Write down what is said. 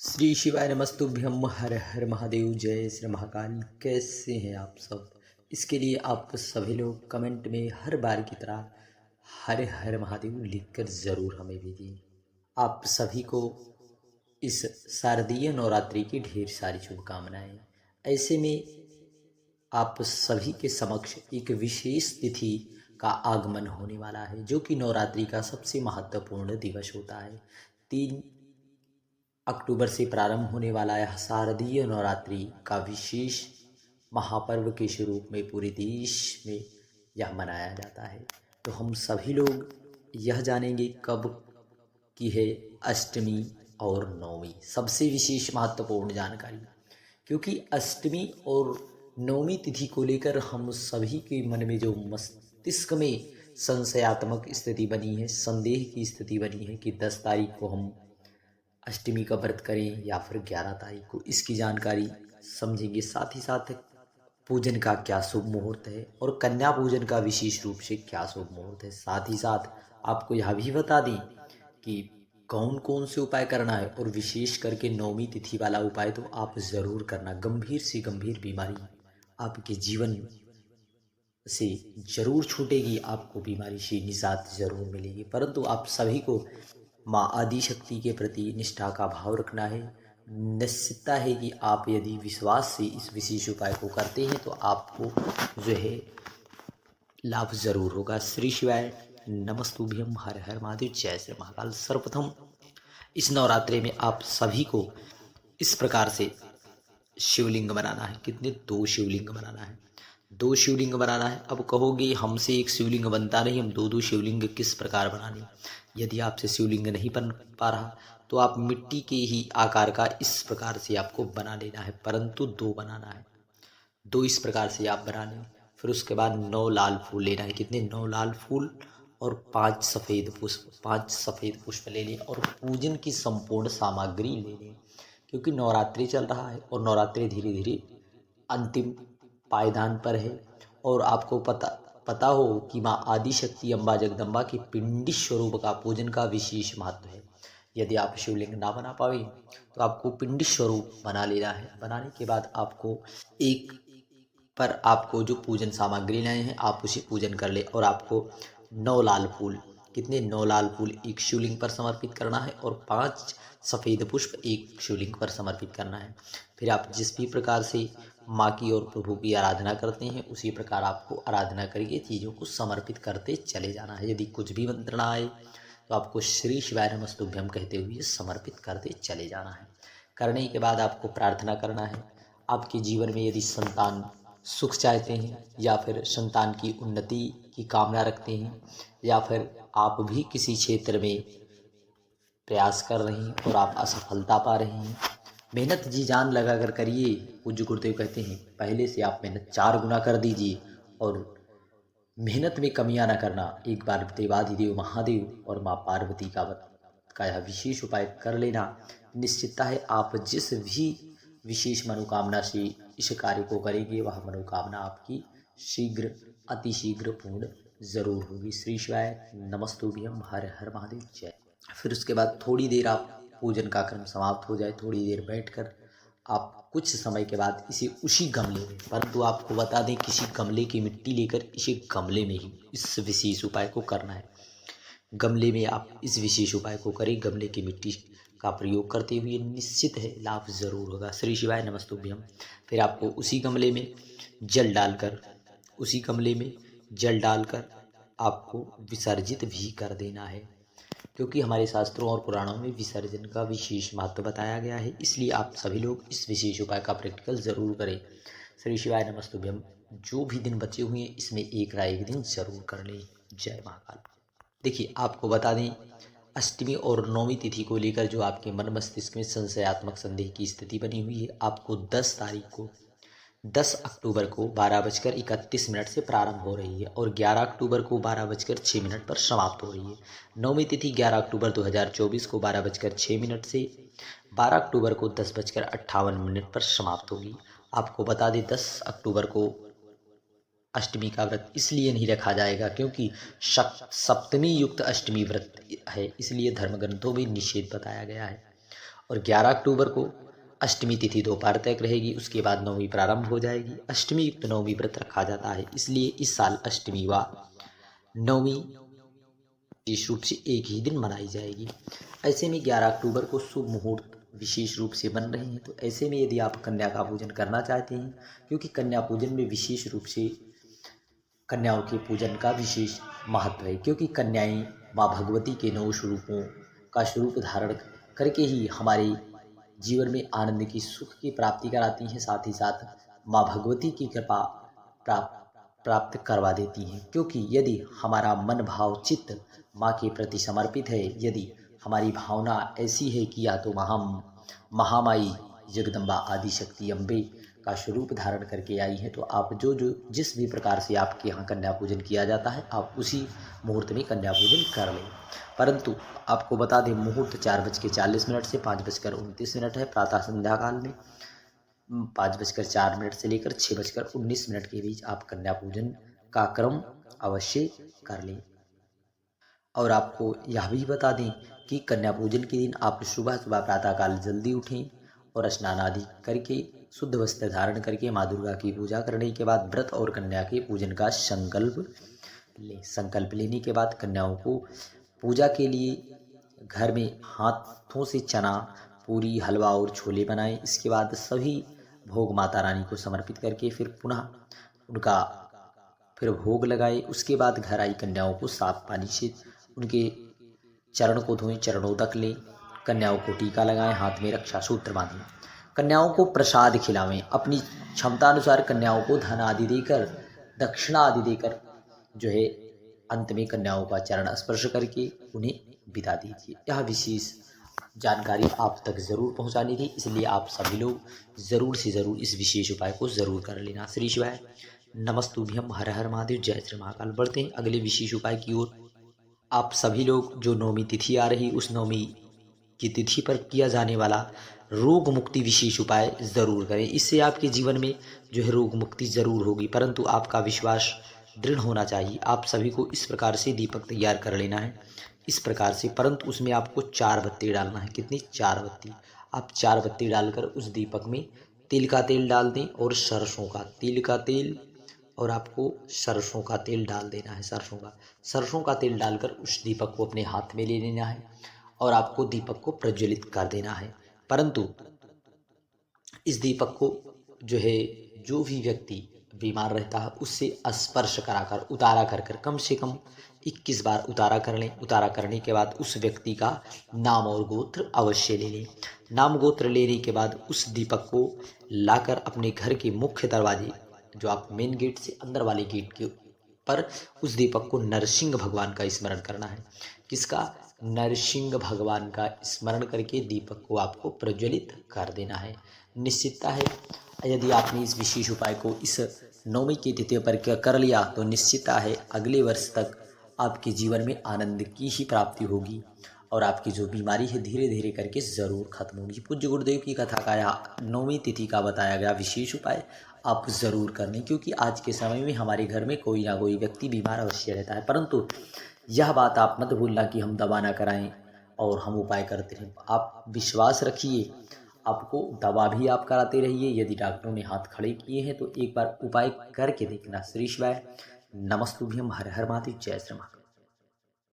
श्री शिवाय नमस्तुभ्यम हर हर महादेव जय श्री महाकाल। कैसे हैं आप सब? इसके लिए आप सभी लोग कमेंट में हर बार की तरह हर हर महादेव लिखकर ज़रूर हमें भेजिए। आप सभी को इस शारदीय नवरात्रि की ढेर सारी शुभकामनाएं। ऐसे में आप सभी के समक्ष एक विशेष तिथि का आगमन होने वाला है, जो कि नवरात्रि का सबसे महत्वपूर्ण दिवस होता है। 3 अक्टूबर से प्रारंभ होने वाला यह शारदीय नवरात्रि का विशेष महापर्व के स्वरूप में पूरे देश में यह मनाया जाता है। तो हम सभी लोग यह जानेंगे कब की है अष्टमी और नवमी, सबसे विशेष महत्वपूर्ण जानकारी। क्योंकि अष्टमी और नवमी तिथि को लेकर हम सभी के मन में जो मस्तिष्क में संशयात्मक स्थिति बनी है, संदेह की स्थिति बनी है कि 10 तारीख को हम अष्टमी का व्रत करें या फिर 11 तारीख को, इसकी जानकारी समझेंगे। साथ ही साथ पूजन का क्या शुभ मुहूर्त है और कन्या पूजन का विशेष रूप से क्या शुभ मुहूर्त है। साथ ही साथ आपको यह भी बता दें कि कौन कौन से उपाय करना है, और विशेष करके नवमी तिथि वाला उपाय तो आप ज़रूर करना। गंभीर से गंभीर बीमारी आपके जीवन से जरूर छूटेगी, आपको बीमारी से निजात जरूर मिलेगी। परंतु आप सभी को माँ आदि शक्ति के प्रति निष्ठा का भाव रखना है। निश्चितता है कि आप यदि विश्वास से इस विशेष उपाय को करते हैं तो आपको जो है लाभ जरूर होगा। श्री शिवाय नमस्तुभ्यम हर हर महादेव जय श्री महाकाल। सर्वप्रथम इस नवरात्रि में आप सभी को इस प्रकार से शिवलिंग बनाना है। कितने? 2 शिवलिंग बनाना है। 2 शिवलिंग बनाना है। अब कहोगे हमसे एक शिवलिंग बनता नहीं, हम 2-2 शिवलिंग किस प्रकार बनाने? यदि आपसे शिवलिंग नहीं बन पा रहा तो आप मिट्टी के ही आकार का इस प्रकार से आपको बना लेना है, परंतु 2 बनाना है। 2 इस प्रकार से आप बना लें। फिर उसके बाद 9 लाल फूल लेना है। कितने? 9 लाल फूल और 5 सफ़ेद पुष्प। 5 सफ़ेद पुष्प ले लें और पूजन की संपूर्ण सामग्री ले लें। क्योंकि नवरात्रि चल रहा है और नवरात्रि धीरे धीरे अंतिम पायदान पर है, और आपको पता हो कि माँ आदिशक्ति अम्बा जगदम्बा के पिंडी स्वरूप का पूजन का विशेष महत्व है। यदि आप शिवलिंग ना बना पाए तो आपको पिंडी स्वरूप बना लेना है। बनाने के बाद आपको एक पर आपको जो पूजन सामग्री लाए हैं आप उसे पूजन कर ले, और आपको 9 लाल फूल, कितने? 9 लाल फूल एक शिवलिंग पर समर्पित करना है और 5 सफ़ेद पुष्प एक शिवलिंग पर समर्पित करना है। फिर आप जिस भी प्रकार से माँ की और प्रभु की आराधना करते हैं उसी प्रकार आपको आराधना करके चीज़ों को समर्पित करते चले जाना है। यदि कुछ भी मंत्र ना आए तो आपको श्री शिवाय नमस्तुभ्यम कहते हुए समर्पित करते चले जाना है। करने के बाद आपको प्रार्थना करना है। आपके जीवन में यदि संतान सुख चाहते हैं या फिर संतान की उन्नति की कामना रखते हैं, या फिर आप भी किसी क्षेत्र में प्रयास कर रहे हैं और आप असफलता पा रहे हैं, मेहनत जी जान लगा कर करिए। पूज्य गुरुदेव कहते हैं पहले से आप मेहनत 4 गुना कर दीजिए और मेहनत में कमियां ना करना। एक बार देवाधिदेव महादेव और माँ पार्वती का यह विशेष उपाय कर लेना। निश्चितता है आप जिस भी विशेष मनोकामना से इस कार्य को करेंगे वह मनोकामना आपकी शीघ्र अतिशीघ्र पूर्ण जरूर होगी। श्री शिवाय नमस्तुभ्यम हर हर महादेव जय। फिर उसके बाद थोड़ी देर आप पूजन का क्रम समाप्त हो जाए, थोड़ी देर बैठकर आप कुछ समय के बाद इसे उसी गमले में, परंतु आपको बता दें किसी गमले की मिट्टी लेकर इसे गमले में ही इस विशेष उपाय को करना है। गमले में आप इस विशेष उपाय को करें। गमले की मिट्टी का प्रयोग करते हुए निश्चित है लाभ जरूर होगा। श्री शिवाय नमस्तुभ्यम। फिर आपको उसी गमले में जल डालकर आपको विसर्जित भी कर देना है। क्योंकि हमारे शास्त्रों और पुराणों में विसर्जन का विशेष महत्व बताया गया है, इसलिए आप सभी लोग इस विशेष उपाय का प्रैक्टिकल जरूर करें। श्री शिवाय नमस्तुभ्यम। जो भी दिन बचे हुए हैं इसमें एक ना एक दिन जरूर कर लें। जय महाकाल। देखिए आपको बता दें अष्टमी और नौमी तिथि को लेकर जो आपके मन मस्तिष्क में संशयात्मक संदेह की स्थिति बनी हुई है, आपको 10 अक्टूबर को 12:31 से प्रारंभ हो रही है और 11 अक्टूबर को 12:06 पर समाप्त हो रही है। नौमी तिथि 11 अक्टूबर 2024 को 12:06 से 12 अक्टूबर को 10:58 पर समाप्त होगी। आपको बता दें 10 अक्टूबर को अष्टमी का व्रत इसलिए नहीं रखा जाएगा क्योंकि सप्तमी युक्त अष्टमी व्रत है, इसलिए धर्म ग्रंथों में निषेध बताया गया है। और 11 अक्टूबर को अष्टमी तिथि दोपहर तक रहेगी। उसके बाद नवमी प्रारंभ हो जाएगी। अष्टमी युक्त नवमी व्रत रखा जाता है, इसलिए इस साल अष्टमी व नवमी विशेष रूप से एक ही दिन मनाई जाएगी। ऐसे में 11 अक्टूबर को शुभ मुहूर्त विशेष रूप से बन रहे हैं। तो ऐसे में यदि आप कन्या का पूजन करना चाहते हैं, क्योंकि कन्या पूजन में विशेष रूप से कन्याओं के पूजन का विशेष महत्व है, क्योंकि कन्याएं माँ भगवती के 9 स्वरूपों का स्वरूप धारण करके ही हमारे जीवन में आनंद की सुख की प्राप्ति कराती हैं, साथ ही साथ माँ भगवती की कृपा प्राप्त करवा देती हैं। क्योंकि यदि हमारा मन भाव चित्त माँ के प्रति समर्पित है, यदि हमारी भावना ऐसी है कि या तो महामाई जगदम्बा आदि शक्ति अम्बे का स्वरूप धारण करके आई है, तो आप जो जिस भी प्रकार से आपके यहाँ कन्या पूजन किया जाता है, आप उसी मुहूर्त में कन्या पूजन कर लें। परंतु आपको बता दें, मुहूर्त 4:40 से 5:29 है। प्रातः संध्या काल में 5:04 से लेकर 6:19 के बीच आप कन्या पूजन का क्रम अवश्य कर लें। और आपको यह भी बता दें कि कन्या पूजन के दिन आप सुबह सुबह प्रातःकाल जल्दी उठें और स्नान आदि करके शुद्ध वस्त्र धारण करके माँ दुर्गा की पूजा करने के बाद व्रत और कन्या के पूजन का संकल्प लें। संकल्प लेने के बाद कन्याओं को पूजा के लिए घर में हाथों से चना, पूरी, हलवा और छोले बनाएं। इसके बाद सभी भोग माता रानी को समर्पित करके फिर पुनः उनका भोग लगाए। उसके बाद घर आई कन्याओं को साफ पानी से उनके चरण को धोएं, चरणोदक लें, कन्याओं को टीका लगाएं, हाथ में रक्षा सूत्र बांधें, कन्याओं को प्रसाद खिलावें। अपनी क्षमता अनुसार कन्याओं को धन आदि देकर, दक्षिणा आदि देकर जो है अंत में कन्याओं का चरण स्पर्श करके उन्हें विदा दीजिए। यह विशेष जानकारी आप तक ज़रूर पहुंचानी थी, इसलिए आप सभी लोग ज़रूर से ज़रूर इस विशेष उपाय को ज़रूर कर लेना। श्री शिवाय नमस्तुभ्यम, हर हर महादेव, जय श्री महाकाल। बढ़ते हैं अगले विशेष उपाय की ओर। आप सभी लोग जो नवमी तिथि आ रही, उस नवमी की तिथि पर किया जाने वाला रोग मुक्ति विशेष उपाय ज़रूर करें। इससे आपके जीवन में जो है रोग मुक्ति ज़रूर होगी, परंतु आपका विश्वास दृढ़ होना चाहिए। आप सभी को इस प्रकार से दीपक तैयार कर लेना है, इस प्रकार से, परंतु उसमें आपको 4 बत्ती डालना है। कितनी? 4 बत्ती। आप 4 बत्ती डालकर उस दीपक में तिल का तेल डाल दें और सरसों का, तिल का तेल और आपको सरसों का तेल डाल देना है। सरसों का तेल डालकर उस दीपक को अपने हाथ में ले लेना है और आपको दीपक को प्रज्वलित कर देना है। परंतु इस दीपक को जो है जो भी व्यक्ति बीमार रहता है उससे स्पर्श कराकर उतारा कर कम से कम 21 बार उतारा कर लें। उतारा करने के बाद उस व्यक्ति का नाम और गोत्र अवश्य ले लें। नाम गोत्र लेने के बाद उस दीपक को लाकर अपने घर के मुख्य दरवाजे, जो आप मेन गेट से अंदर वाले गेट के पर, उस दीपक को नरसिंह भगवान का स्मरण करना है। किसका? नरसिंह भगवान का स्मरण करके दीपक को आपको प्रज्वलित कर देना है। निश्चितता है यदि आपने इस विशेष उपाय को इस नवमी की तिथि पर कर लिया तो निश्चितता है अगले वर्ष तक आपके जीवन में आनंद की ही प्राप्ति होगी और आपकी जो बीमारी है धीरे धीरे करके ज़रूर खत्म होगी। पूज्य गुरुदेव की कथा का यह नवमी तिथि का बताया गया विशेष उपाय आप ज़रूर कर लें, क्योंकि आज के समय में हमारे घर में कोई ना कोई व्यक्ति बीमार अवश्य रहता है। परंतु यह बात आप मत भूलना कि हम दवा ना कराएं और हम उपाय करते रहें। आप विश्वास रखिए, आपको दवा भी आप कराते रहिए। यदि डॉक्टरों ने हाथ खड़े किए हैं तो एक बार उपाय करके देखना। श्री शिवाय नमस्तुभ्यम, हर हर महादेव, जय श्री महाकाल।